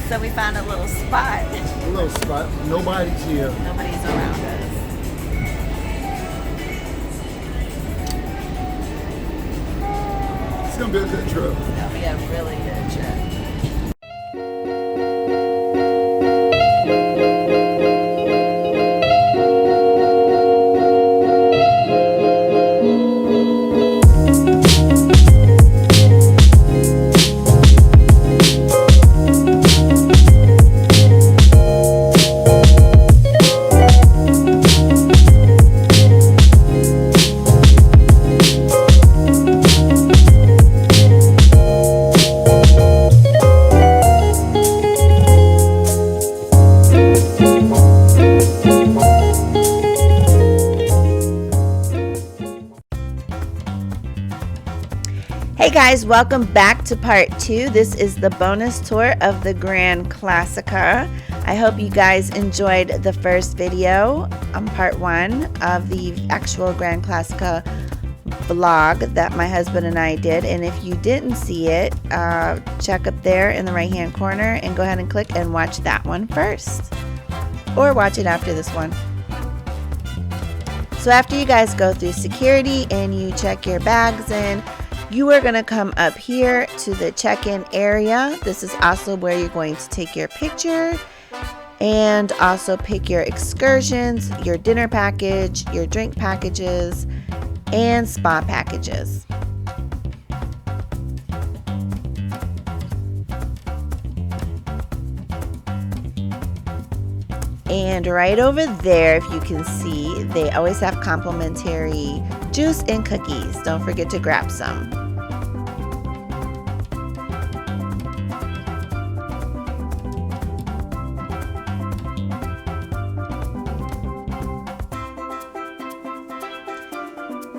So we found a little spot. A little spot. Nobody's here. Nobody's around us. It's gonna be a good trip. It'll be a really good trip. Hey guys, welcome back to part 2. This is the bonus tour of the Grand Classica. I hope you guys enjoyed the first video on part 1 of the actual Grand Classica vlog that my husband and I did. And if you didn't see it, check up there in the right hand corner and go ahead and click and watch that one first. Or watch it after this one. So after you guys go through security and you check your bags in, you are going to come up here to the check-in area. This is also where you're going to take your picture and also pick your excursions, your dinner package, your drink packages, and spa packages. And right over there, if you can see, they always have complimentary juice and cookies. Don't forget to grab some.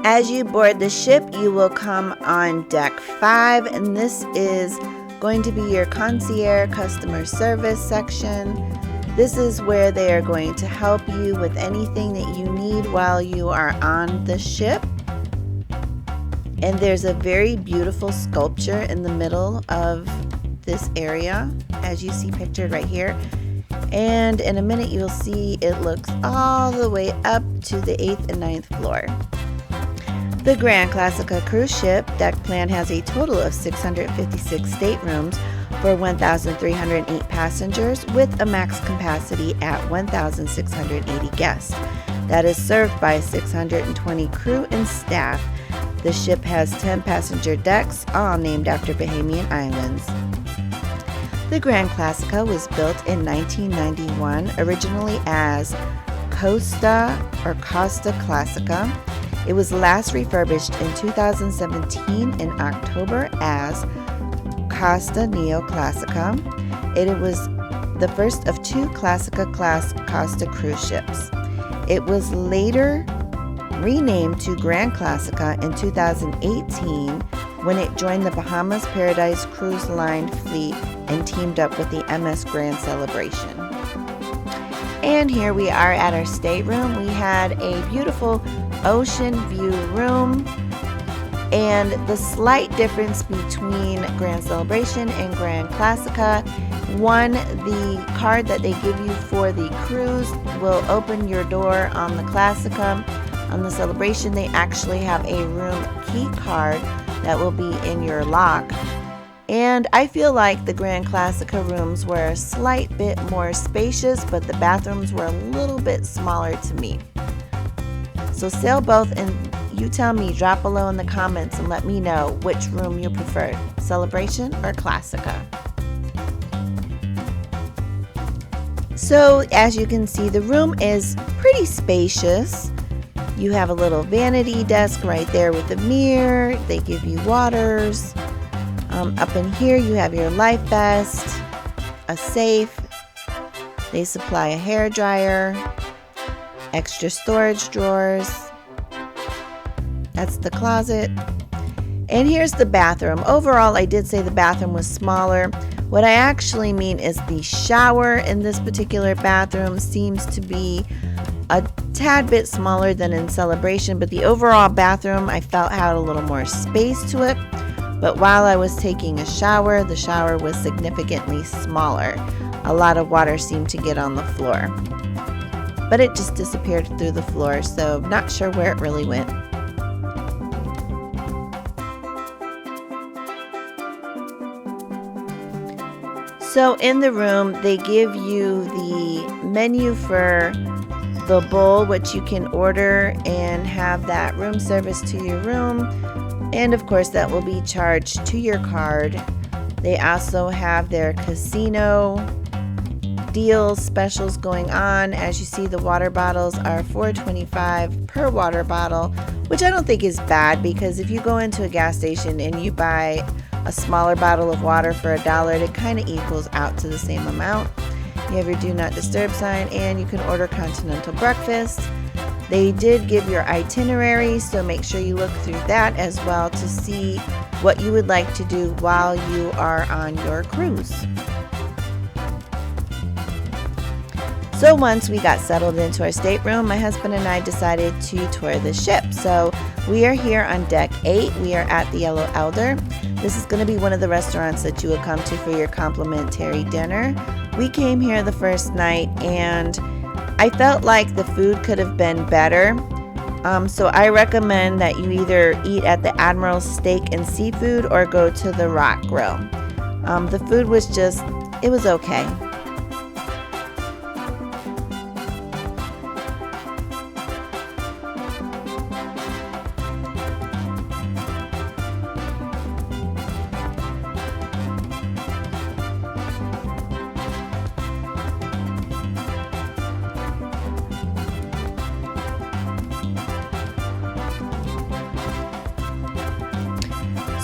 As you board the ship, you will come on deck 5, and this is going to be your Concierge customer service section. This is where they are going to help you with anything that you need while you are on the ship. And there's a very beautiful sculpture in the middle of this area, as you see pictured right here. And in a minute you'll see it looks all the way up to the 8th and 9th floor. The Grand Classica cruise ship deck plan has a total of 656 staterooms for 1,308 passengers with a max capacity at 1,680 guests. That is served by 620 crew and staff. The ship has 10 passenger decks, all named after Bahamian islands. The Grand Classica was built in 1991, originally as Costa Classica. It was last refurbished in 2017 in October as Costa Neoclassica. It was the first of 2 Classica class Costa cruise ships. It was later renamed to Grand Classica in 2018 when it joined the Bahamas Paradise Cruise Line fleet and teamed up with the MS Grand Celebration. And here we are at our stateroom. We had a beautiful ocean view room, and the slight difference between Grand Celebration and Grand Classica, one, the card that they give you for the cruise will open your door on the Classica. On the Celebration, they actually have a room key card that will be in your lock. And I feel like the Grand Classica rooms were a slight bit more spacious, but the bathrooms were a little bit smaller to me. So sail both, and you tell me, drop below in the comments and let me know which room you preferred, Celebration or Classica. So as you can see, the room is pretty spacious. You have a little vanity desk right there with a mirror. They give you waters. Up in here you have your life vest, a safe. They supply a hair dryer, extra storage drawers. That's the closet. And here's the bathroom. Overall, I did say the bathroom was smaller. What I actually mean is the shower in this particular bathroom seems to be a tad bit smaller than in Celebration, but the overall bathroom I felt had a little more space to it. But while I was taking a shower, the shower was significantly smaller. A lot of water seemed to get on the floor. But it just disappeared through the floor, so not sure where it really went. So in the room, they give you the menu for the bowl, which you can order and have that room service to your room. And of course, that will be charged to your card. They also have their casino deals, specials going on. As you see, the water bottles are $4.25 per water bottle, which I don't think is bad, because if you go into a gas station and you buy a smaller bottle of water for $1, it kind of equals out to the same amount. You have your do not disturb sign, and you can order continental breakfast. They did give your itinerary, so make sure you look through that as well to see what you would like to do while you are on your cruise. So once we got settled into our stateroom, my husband and I decided to tour the ship. So we are here on deck 8. We are at the Yellow Alder. This is going to be one of the restaurants that you will come to for your complimentary dinner. We came here the first night and I felt like the food could have been better. So I recommend that you either eat at the Admiral Steak and Seafood or go to the Rock Grill. The food was just, it was okay.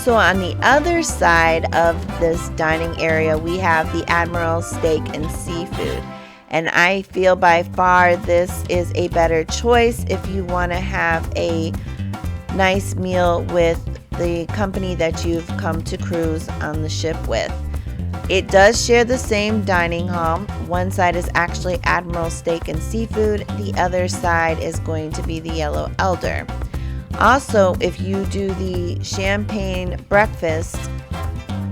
So on the other side of this dining area, we have the Admiral Steak and Seafood. And I feel by far this is a better choice if you want to have a nice meal with the company that you've come to cruise on the ship with. It does share the same dining hall. One side is actually Admiral Steak and Seafood. The other side is going to be the Yellow Alder. Also, if you do the champagne breakfast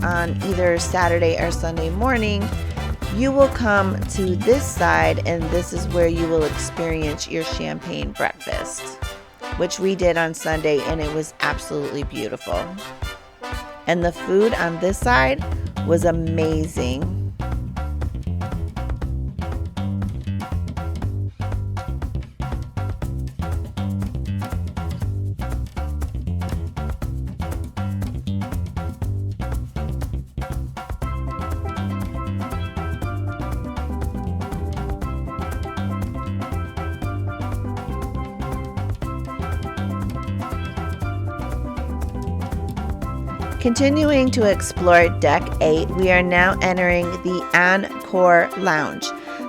on either Saturday or Sunday morning, you will come to this side, and this is where you will experience your champagne breakfast, which we did on Sunday, and it was absolutely beautiful. And the food on this side was amazing. Continuing to explore Deck 8, we are now entering the Encore Lounge.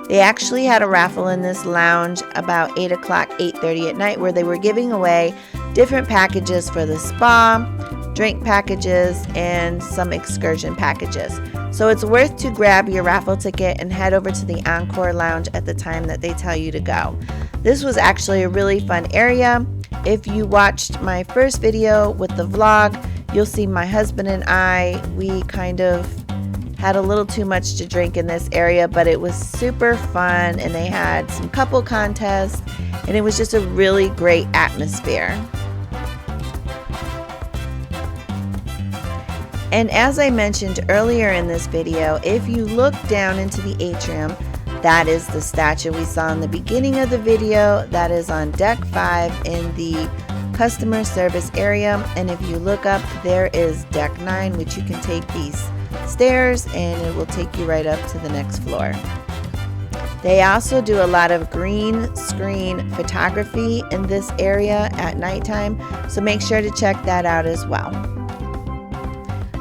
They actually had a raffle in this lounge about 8 o'clock, 8:30 at night, where they were giving away different packages for the spa, drink packages, and some excursion packages. So it's worth to grab your raffle ticket and head over to the Encore Lounge at the time that they tell you to go. This was actually a really fun area. If you watched my first video with the vlog, you'll see my husband and I, we kind of had a little too much to drink in this area, but it was super fun, and they had some couple contests, and it was just a really great atmosphere. And as I mentioned earlier in this video, if you look down into the atrium, that is the statue we saw in the beginning of the video. That is on deck 5 in the customer service area, and if you look up, there is deck 9, which you can take these stairs and it will take you right up to the next floor. They also do a lot of green screen photography in this area at nighttime, so make sure to check that out as well.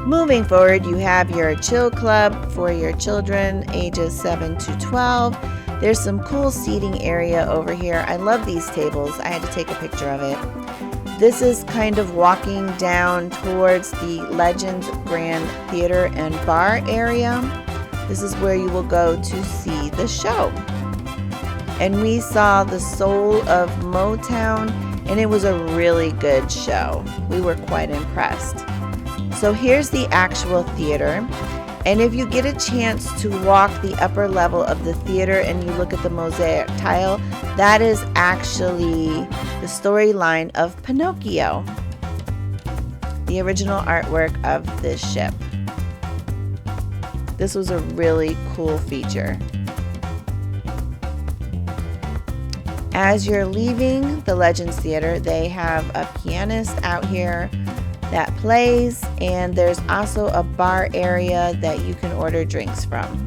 Moving forward, you have your chill club for your children ages 7 to 12. There's some cool seating area over here. I love these tables. I had to take a picture of it. This is kind of walking down towards the Legends Grand Theater and Bar area. This is where you will go to see the show. And we saw the Soul of Motown, and it was a really good show. We were quite impressed. So here's the actual theater. And if you get a chance to walk the upper level of the theater and you look at the mosaic tile, that is actually the storyline of Pinocchio, the original artwork of this ship. This was a really cool feature. As you're leaving the Legends Theater, they have a pianist out here that plays, and there's also a bar area that you can order drinks from.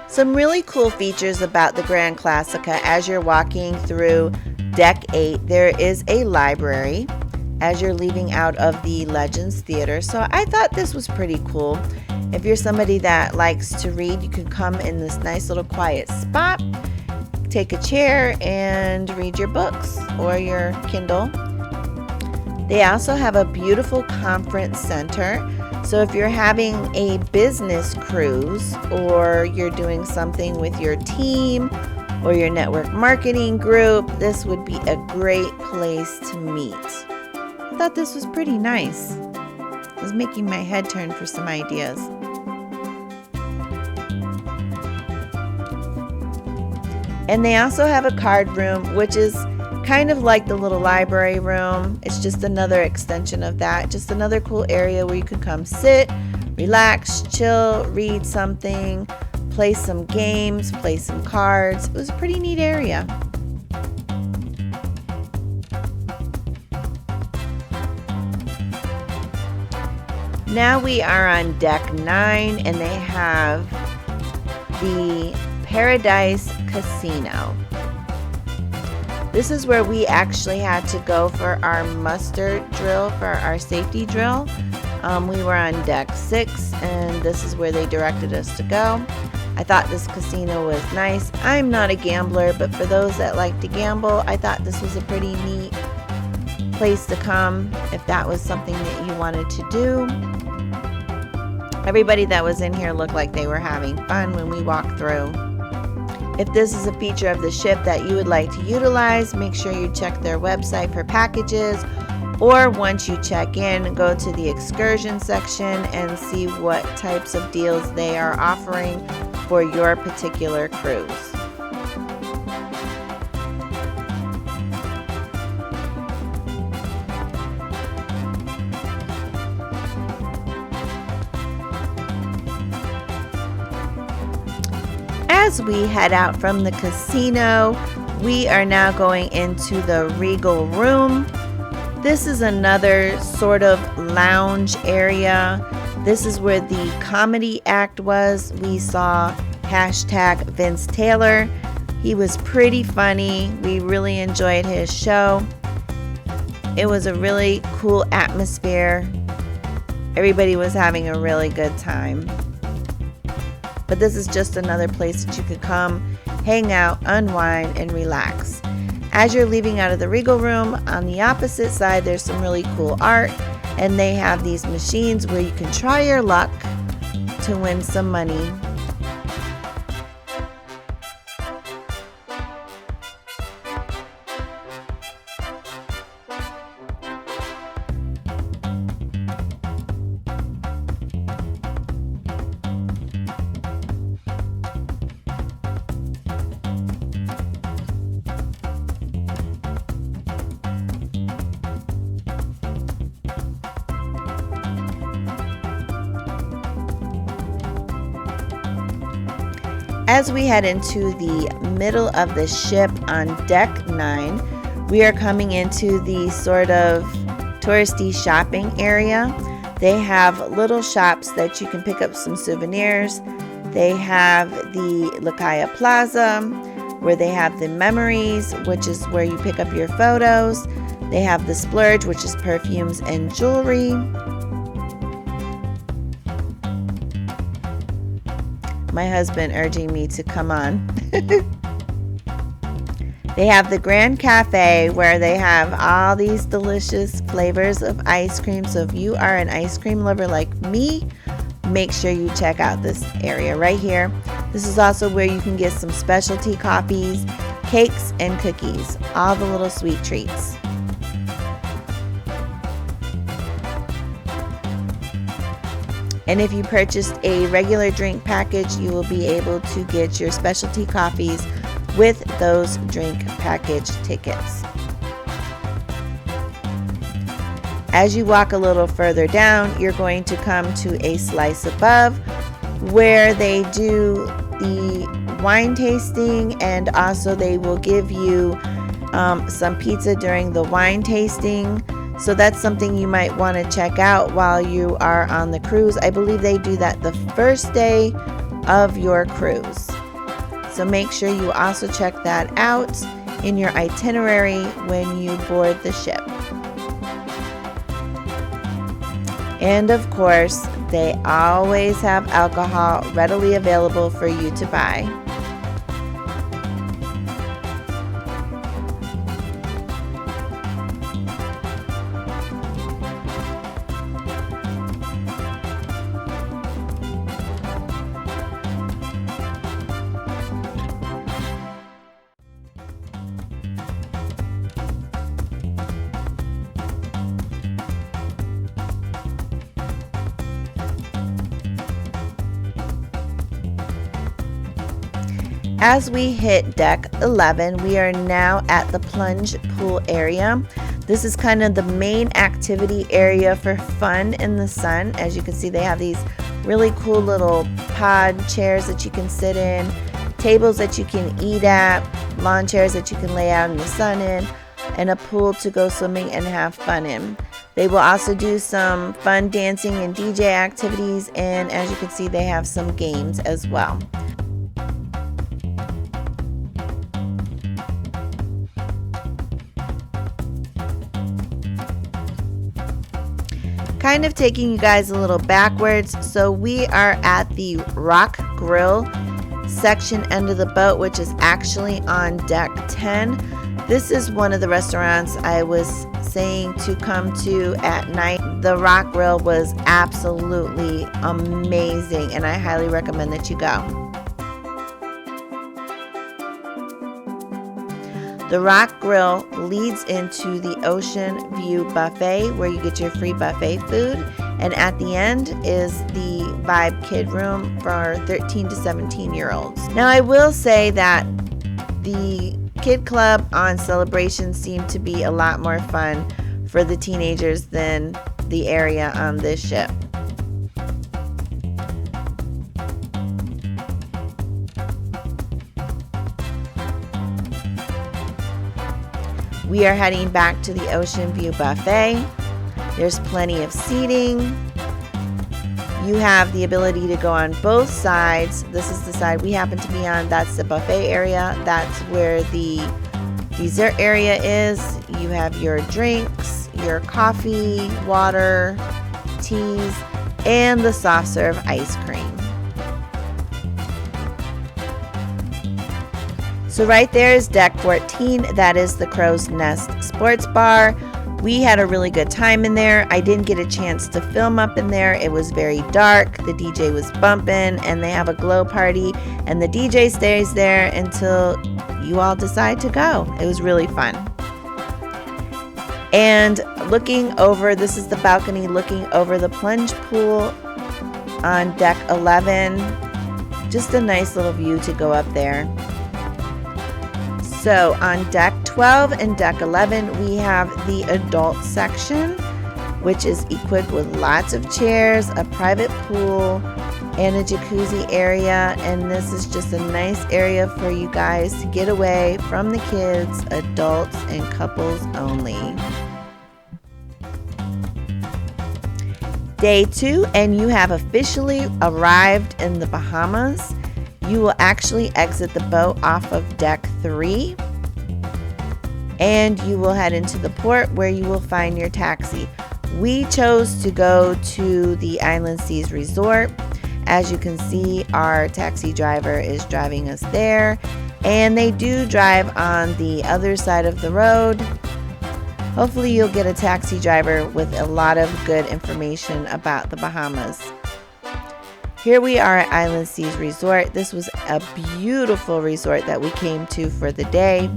Some really cool features about the Grand Classica. As you're walking through Deck 8, there is a library as you're leaving out of the Legends Theater. So I thought this was pretty cool. If you're somebody that likes to read, you can come in this nice little quiet spot, take a chair and read your books or your Kindle. They also have a beautiful conference center. So if you're having a business cruise or you're doing something with your team or your network marketing group, this would be a great place to meet. I thought this was pretty nice. It was making my head turn for some ideas. And they also have a card room, which is kind of like the little library room. It's just another extension of that. Just another cool area where you can come sit, relax, chill, read something, play some games, play some cards. It was a pretty neat area. Now we are on Deck 9, and they have the Paradise Casino. This is where we actually had to go for our muster drill, for our safety drill. We were on Deck 6, and this is where they directed us to go. I thought this casino was nice. I'm not a gambler, but for those that like to gamble, I thought this was a pretty neat place to come if that was something that you wanted to do. Everybody that was in here looked like they were having fun when we walked through. If this is a feature of the ship that you would like to utilize, make sure you check their website for packages, or once you check in, go to the excursion section and see what types of deals they are offering for your particular cruise. As we head out from the casino, we are now going into the Regal Room. This is another sort of lounge area. This is where the comedy act was. We saw #Vince Taylor. He was pretty funny. We really enjoyed his show. It was a really cool atmosphere. Everybody was having a really good time. But this is just another place that you could come, hang out, unwind, and relax. As you're leaving out of the Regal Room, on the opposite side, there's some really cool art, and they have these machines where you can try your luck to win some money. As we head into the middle of the ship on Deck 9, we are coming into the sort of touristy shopping area. They have little shops that you can pick up some souvenirs. They have the Lakaya Plaza, where they have the Memories, which is where you pick up your photos. They have the Splurge, which is perfumes and jewelry. My husband urging me to come on. They have the Grand Cafe, where they have all these delicious flavors of ice cream. So if you are an ice cream lover like me, make sure you check out this area right here. This is also where you can get some specialty coffees, cakes, and cookies, all the little sweet treats. And if you purchased a regular drink package, you will be able to get your specialty coffees with those drink package tickets. As you walk a little further down, you're going to come to a slice above where they do the wine tasting, and also they will give you some pizza during the wine tasting. So that's something you might want to check out while you are on the cruise. I believe they do that the first day of your cruise. So make sure you also check that out in your itinerary when you board the ship. And of course, they always have alcohol readily available for you to buy. As we hit deck 11, we are now at the Plunge Pool area. This is kind of the main activity area for fun in the sun. As you can see, they have these really cool little pod chairs that you can sit in, tables that you can eat at, lawn chairs that you can lay out in the sun in, and a pool to go swimming and have fun in. They will also do some fun dancing and DJ activities, and as you can see, they have some games as well. Kind of taking you guys a little backwards. So we are at the Rock Grill section end of the boat, which is actually on deck 10. This is one of the restaurants I was saying to come to at night. The Rock Grill was absolutely amazing, and I highly recommend that you go. The Rock Grill leads into the Ocean View Buffet, where you get your free buffet food. And at the end is the Vibe Kid Room for 13 to 17-year-olds. Now, I will say that the Kid Club on Celebration seemed to be a lot more fun for the teenagers than the area on this ship. We are heading back to the Ocean View Buffet. There's plenty of seating. You have the ability to go on both sides. This is the side we happen to be on. That's the buffet area. That's where the dessert area is. You have your drinks, your coffee, water, teas, and the soft serve ice cream. So right there is deck 14. That is the Crow's Nest Sports Bar. We had a really good time in there. I didn't get a chance to film up in there. It was very dark. The DJ was bumping, and they have a glow party, and the DJ stays there until you all decide to go. It was really fun. And looking over, this is the balcony looking over the plunge pool on deck 11. Just a nice little view to go up there. So on deck 12 and deck 11, we have the adult section, which is equipped with lots of chairs, a private pool, and a jacuzzi area. And this is just a nice area for you guys to get away from the kids, adults, and couples only. Day 2, and you have officially arrived in the Bahamas. You will actually exit the boat off of deck 3, and you will head into the port where you will find your taxi. We chose to go to the Island Seas Resort. As you can see, our taxi driver is driving us there, and they do drive on the other side of the road. Hopefully you'll get a taxi driver with a lot of good information about the Bahamas. Here we are at Island Seas Resort. This was a beautiful resort that we came to for the day.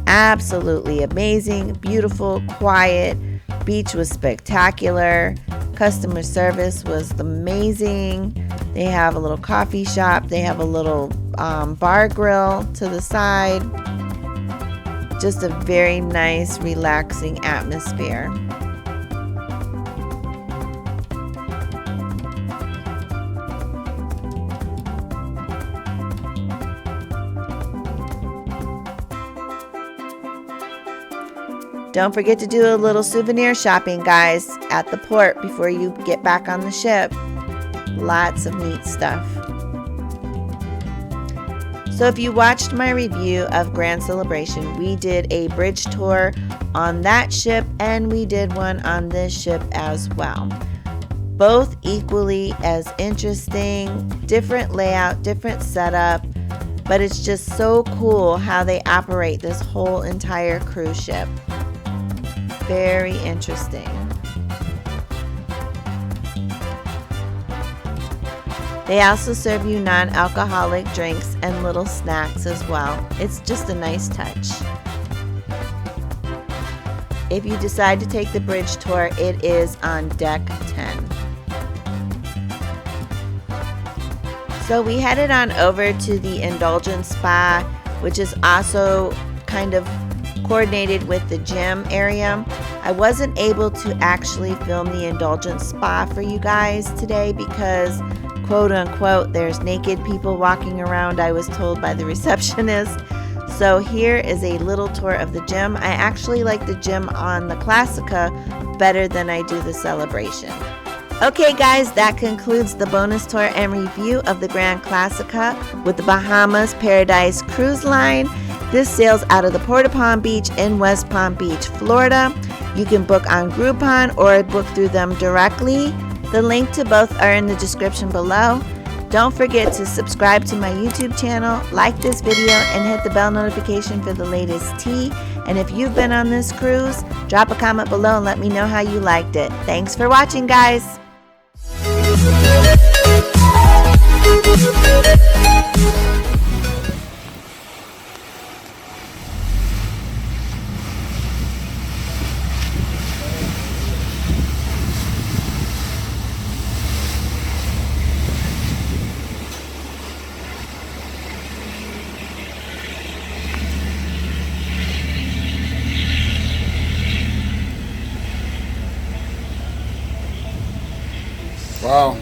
Absolutely amazing, beautiful, quiet. Beach was spectacular. Customer service was amazing. They have a little coffee shop. They have a little bar grill to the side. Just a very nice, relaxing atmosphere. Don't forget to do a little souvenir shopping, guys, at the port before you get back on the ship. Lots of neat stuff. So if you watched my review of Grand Celebration, we did a bridge tour on that ship and we did one on this ship as well. Both equally as interesting, different layout, different setup, but it's just so cool how they operate this whole entire cruise ship. Very interesting. They also serve you non-alcoholic drinks and little snacks as well. It's just a nice touch. If you decide to take the bridge tour, it is on deck 10. So we headed on over to the Indulgent Spa, which is also kind of coordinated with the gym area. I wasn't able to actually film the Indulgent Spa for you guys today because, quote unquote, there's naked people walking around, I was told by the receptionist. So here is a little tour of the gym. I actually like the gym on the Classica better than I do the Celebration. Okay guys, that concludes the bonus tour and review of the Grand Classica with the Bahamas Paradise Cruise Line. This sails out of the Port of Palm Beach in West Palm Beach, Florida. You can book on Groupon or book through them directly. The link to both are in the description below. Don't forget to subscribe to my YouTube channel, like this video, and hit the bell notification for the latest tea. And if you've been on this cruise, drop a comment below and let me know how you liked it. Thanks for watching, guys. Wow.